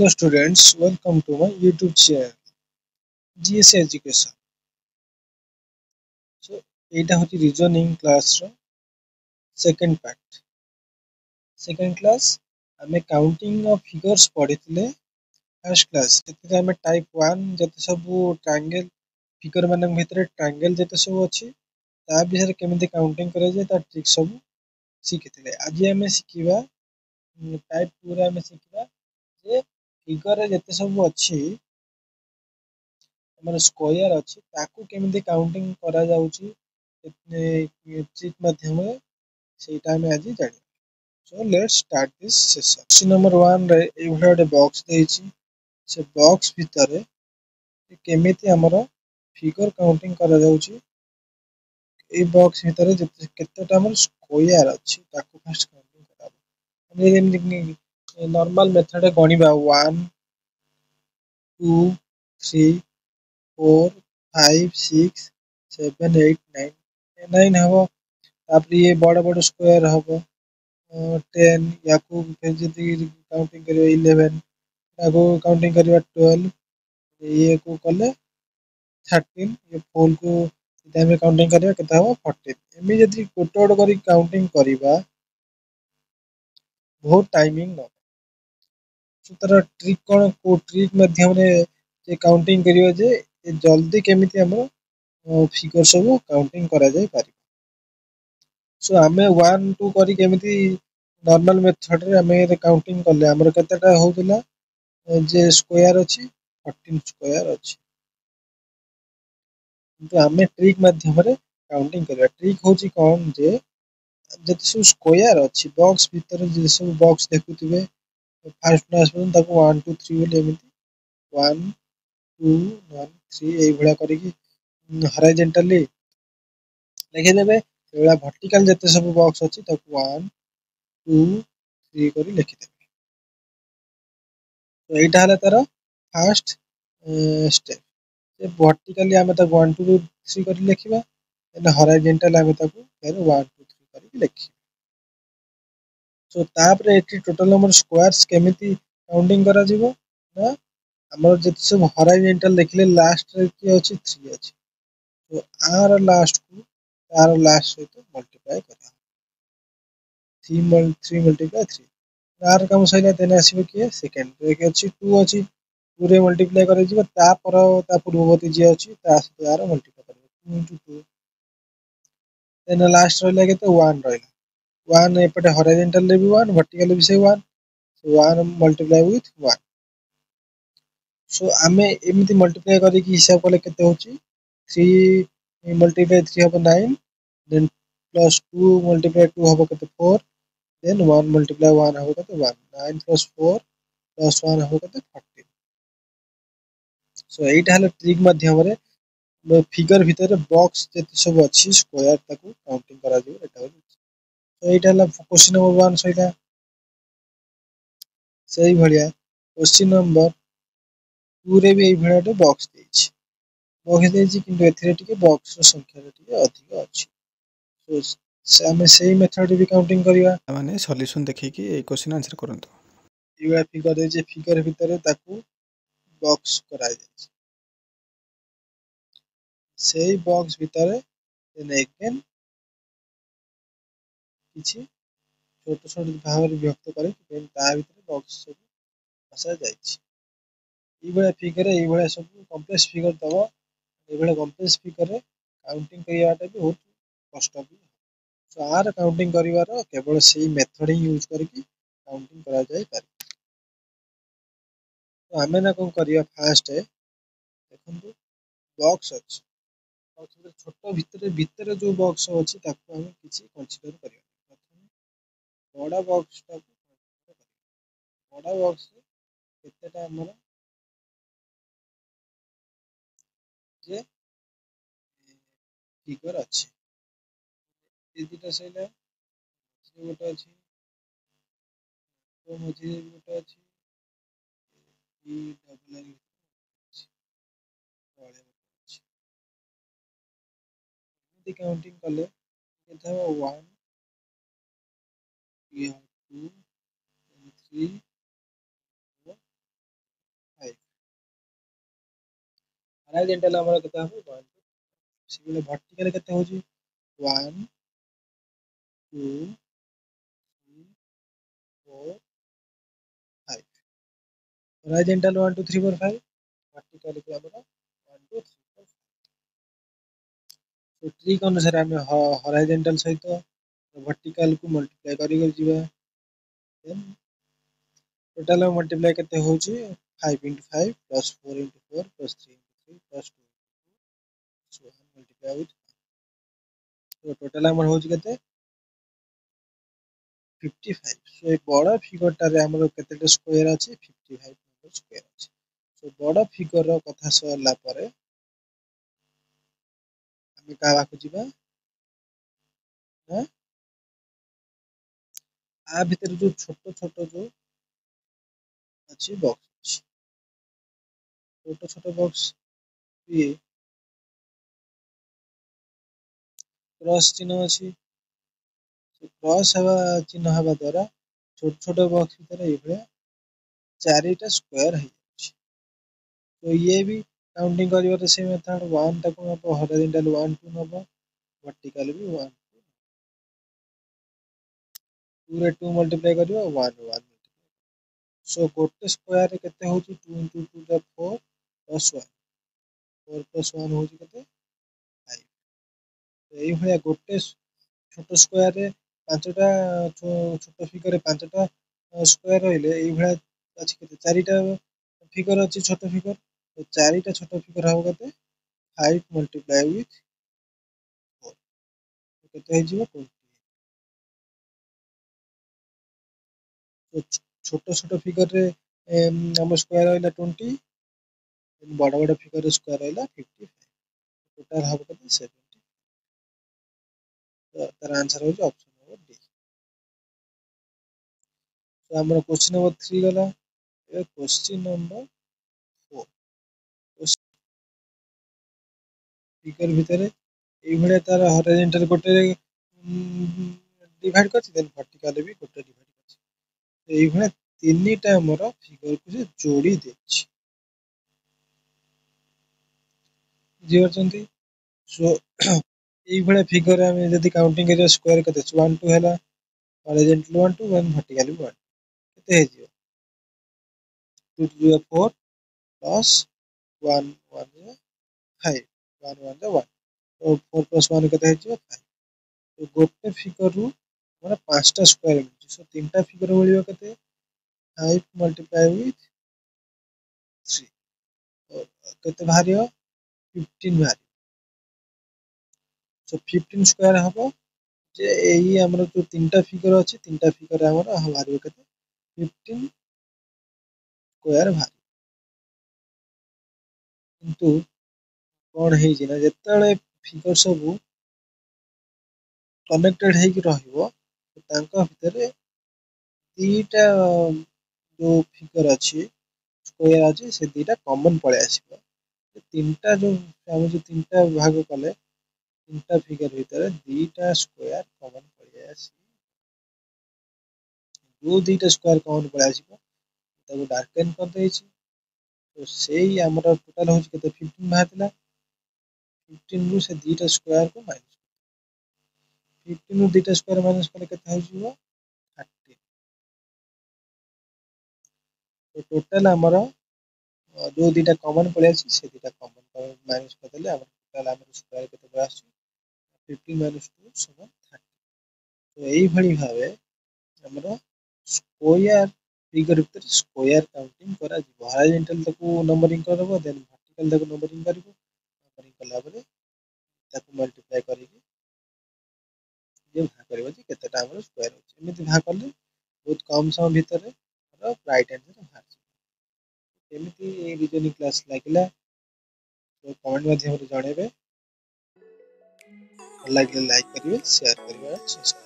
Hello students, welcome to my YouTube channel GS Education. So ଏଇଟା ହଉଛି reasoning class ର second part. Second class ଆମେ counting of figures ପଢିଥିଲେ first class. ସେଥିରେ ଆମେ type 1 ଯେତେ ସବୁ triangle figure ମାନଙ୍କ ଭିତରେ triangle ଯେତେ ସବୁ ଅଛି ତା ବିଷୟରେ କେମିତି counting କରାଯାଏ ତା trick ସବୁ ଶିଖିଥିଲେ। ଆଜି ଆମେ ଶିଖିବା type 2 ରେ ଆମେ ଶିଖିବା ଯେ figure ରେ ଯେତେ ସବୁ ଅଛି ଆମର ସ୍କୋୟାର ଅଛି ତାକୁ କେମିତି କାଉଣ୍ଟିଂ କରାଯାଉଛି ଟ୍ରିକ୍ ମାଧ୍ୟମରେ ସେଇଟା ଆମେ ଆଜି ଜାଣିବା। Show let's start this session. Question number 1 ରେ ଏଇଭଳିଆ ଗୋଟେ ବକ୍ସ ଦେଇଛି। ସେ ବକ୍ସ ଭିତରେ କେମିତି ଆମର ଫିଗର କାଉଣ୍ଟିଂ କରାଯାଉଛି। ଏଇ ବକ୍ସ ଭିତରେ କେତେଟା ଆମର ସ୍କୋୟାର ଅଛି ତାକୁ ଫାର୍ଷ୍ଟ କାଉଣ୍ଟିଂ କରାହବ। ଆମେ ଯେମିତି ନର୍ମାଲ ମେଥଡରେ ଗଣିବା 1 2 3 4 5 6 7 8 9 9 ହବ। ତାପରେ ये बड़ बड़ स्क्वायर हब 10 याकू फिर जदी काउंटिंग करियो 11 याकू काउंटिंग करियो 12 ये को कले 13 ये 4 को जदी हम काउंटिंग करियो केता हबो 14 एमि जदी गोटे गोटे करी काउंटिंग करिबा बहुत टाइमिंग न सुतर ट्रिक कोन को ट्रिक माध्यम रे जे काउंटिंग करियो जे जल्दी केमिति हमर फिगर सब काउंटिंग करा जाय पारि। सो आमे 1 2 करी केमिति नॉर्मल मेथड रे आमे काउंटिंग करले हमर केतेटा होउतला जे स्क्वायर अछि 14 स्क्वायर अछि। किंतु आमे ट्रिक माध्यम रे काउंटिंग करबा। ट्रिक होची कोन जे जति सब स्क्वायर अछि बॉक्स भीतर जे सब बॉक्स देखुथिबे फर्स्ट क्लास में ताको 1 2 3 बोले एमिति 1 2 1 3 एई भला करिकि हॉरिजॉन्टली लिखि देबे। एला वर्टिकल जते सब बॉक्स अछि ताको 1 2 3 करी लिखि देबे। तो एटा हला तार फर्स्ट स्टेप। जे वर्टिकली आमे ताको 1 2 3 करी लिखिबा एना हॉरिजॉन्टल आमे ताको फिर 1 2 3 करी लिखिबा। सो तापरे एठी टोटल नंबर स्क्वायर्स केमिति काउंटिंग करा जिवो ना हमर जति सब हॉरिजॉन्टल लिखले लास्ट रे की अछि 3 अछि। तो आर लास्ट को तार लास्ट सहित मल्टीप्लाई करा 3 मल्टीप्लाई 3 आर काम सहिला देना आसीबो कि सेकंड रे अछि 2 अछि 2 रे मल्टीप्लाई करे जिवो ता पर ता पूर्ववर्ती जे अछि ता सहित आर मल्टीप्लाई करबो 2 into 2 देन लास्ट रहला केते 1 रहला 1 एपटे हॉरिजॉन्टल रे भी 1 वर्टिकल भी से 1 so 1 मल्टीप्लाई विथ 1। सो आमे एमिति मल्टीप्लाई करी कि हिसाब कले केते होची 3 मल्टीप्लाई 3 हबो 9 देन प्लस 2 मल्टीप्लाई 2 हबो केते 4 देन 1 मल्टीप्लाई 1 हबो केते 1 9 plus 4 plus 1 हबो केते 14। सो एइटा हले ट्रिक माध्यम रे फिगर भितर बॉक्स जति सब अछि स्क्वायर ताको काउंटिंग करा दियो एटा होई। तो एइटा हला क्वेश्चन नंबर 1 सहिला सही भलिया क्वेश्चन नंबर 2 रे भी एई भलिया बॉक्स देछि। बॉक्स देछि किंतु एथिरे टिके बॉक्स रो संख्या टिके अधिक अछि। तो से आमे सेही मेथड रे भी काउंटिंग करिया माने सॉल्यूशन देखि कि ए क्वेश्चन आंसर करंतु। इवा फिगर दे जे फिगर भितर ताकू बॉक्स करा जाय सेही बॉक्स भितर देन अगेन किछि छोट छोट भाग रे व्यक्त करे देन ता भितर बॉक्स सब बसा जायछि। ई भलिया फिगर एई भलिया सब कॉम्प्लेक्स फिगर दबो एई भलिया कॉम्प्लेक्स फिगर रे काउंटिंग करियाटा भी बहुत कष्ट भी। सो आर काउंटिंग करिवार केवल सेही मेथड ही यूज करके काउंटिंग करा जाय पारे। तो आमे ना कोन करिया फास्ट देखंतु बॉक्स अछि बॉक्स छोट भितर जो बॉक्स अछि ताको हम किछि कंसीडर करिया। प्रथमे बड़ा बॉक्स ता बड़ा बॉक्स केतेटा हमर जे फिगर अछि ए दिटा सैला से गोटे अछि तो मझी गोटे अछि ई डबल आई अछि तळे अछि एमति काउंटिंग कले केते हबो 1 2 3 4 हॉरिजॉन्टल हमर केते हम 1 सिमिलर वर्टिकल केते होची 1 2 3 4 5 हॉरिजॉन्टल 1 2 3 4 5 वर्टिकल को हमर 1 2 3 4 तो ट्रिक अनुसार हम हॉरिजॉन्टल सहित वर्टिकल को मल्टीप्लाई करी जिबा देन टोटल मल्टीप्लाई केते होची 5 into 5 plus 4 into 4 plus 3 into 3 plus 2 into 2 so multiply with तो टोटल हमर होची केते 55 सो ए बड़ा फिगर टारे हमर केते स्क्वायर अछि 55 नंबर स्क्वायर अछि सो बड़ा फिगर रो कथा सरला परे हम का बाकु जिबा आ भीतर जो छोटो छोटो जो अछि बॉक्स छोटो छोटो बॉक्स ये क्रॉस चिन्ह अछि क्रॉस हवा चिन्ह हवा द्वारा छोट छोट बॉक्स भीतर एभले चारिटा स्क्वायर है तो ये भी काउंटिंग करिवार से मेथड 1 तक हॉरिजॉन्टल 1 2 नबो वर्टिकल भी 1 पूरे 2 मल्टीप्लाई करियो 1 1 सो गोटे स्क्वायर रे केते होची 2 into 2 द 4 plus 1 4 plus 1 होची केते 5 तो एई भलिया गोटे छोटो स्क्वायर रे पांचटा छोटो फिगर रे पांचटा स्क्वायर रहले एई भलिया अछि केते चारिटा फिगर अछि छोटो फिगर तो चारिटा छोटो फिगर हबो केते 5 multiply with 4 तो केते हे जिवो 20 तो छोटो छोटो फिगर रे हम स्क्वायर रहला 20 बड़ा बड़ा फिगर रे स्क्वायर रहला 55 टोटल हबो केते 70 तो तार आंसर हो ऑप्शन नंबर डी तो हमर क्वेश्चन नंबर 3 गला ए क्वेश्चन नंबर 4 उस फिगर भितरे एई भलिया तार हॉरिजॉन्टल गोटे डिवाइड करछि देन वर्टिकल भी गोटे डिवाइड करछि एई भलिया तीनटा हमर फिगर को से जोड़ी देछि बुझिपारछन्ती सो एई भलिया फिगर रे हम जदी काउंटिंग करिया स्क्वायर केते 1 2 हैला हॉरिजॉन्टल 1 2 1 वर्टिकल 1 केते हे जिवो 2 2 या 4 plus 1 1 या 5 1 1 या 1 तो 4 plus 1 केते हे जिवो 5 तो गोटे फिगर रु हमरा पांचटा स्क्वायर मिलछि सो तीनटा फिगर मिलियो केते 5 multiply with 3 तो केते भारियो 15 भारी सो 15 स्क्वायर हबो जे एई हमर जो तीनटा फिगर अछि तीनटा फिगर हमर भारियो केते 15 स्क्वायर भारी किंतु कोन हे जिना जेतले फिगर सब कनेक्टेड हे कि रहिबो तांका भितरे दीटा जो फिगर अछि स्क्वायर अछि से दीटा कॉमन पळे आसीबो तीनटा जो हम जो तीनटा भाग कले तीनटा फिगर भितर दीटा स्क्वायर कॉमन पळे आसी जो दीटा स्क्वायर कॉमन पळे आसीबो ताको डार्केन कर देछि तो सेही हमर टोटल होछि केते 15 बाहरला 15 रु से दीटा स्क्वायर को माइनस 15 रु दीटा स्क्वायर माइनस कले केते हो जिवो 30 तो टोटल हमर जो दीटा कॉमन पळे आसी से दीटा कॉमन माइनस कर देले हमर टोटल हमर स्क्वायर केते पळे आसी 15 minus 2 समान 30 तो एई भली भाबे हमर स्क्वायर फिगर भितर स्क्वायर काउंटिंग करा जिवो हॉरिजॉन्टल ताको नंबरिंग करबो देन वर्टिकल ताको नंबरिंग करबो नंबरिंग कला बरे ताको मल्टीप्लाई करिके जे भाग करबो जे केतेटा हमर स्क्वायर होछि एमिति भाग करले बहुत कम समय भितर राइट आंसर बाहर एमिति ए रीजनिंग क्लास लागिला तो कमेंट माध्यम रे जणेबे लाइक करिवे शेयर करिवे सब्सक्राइब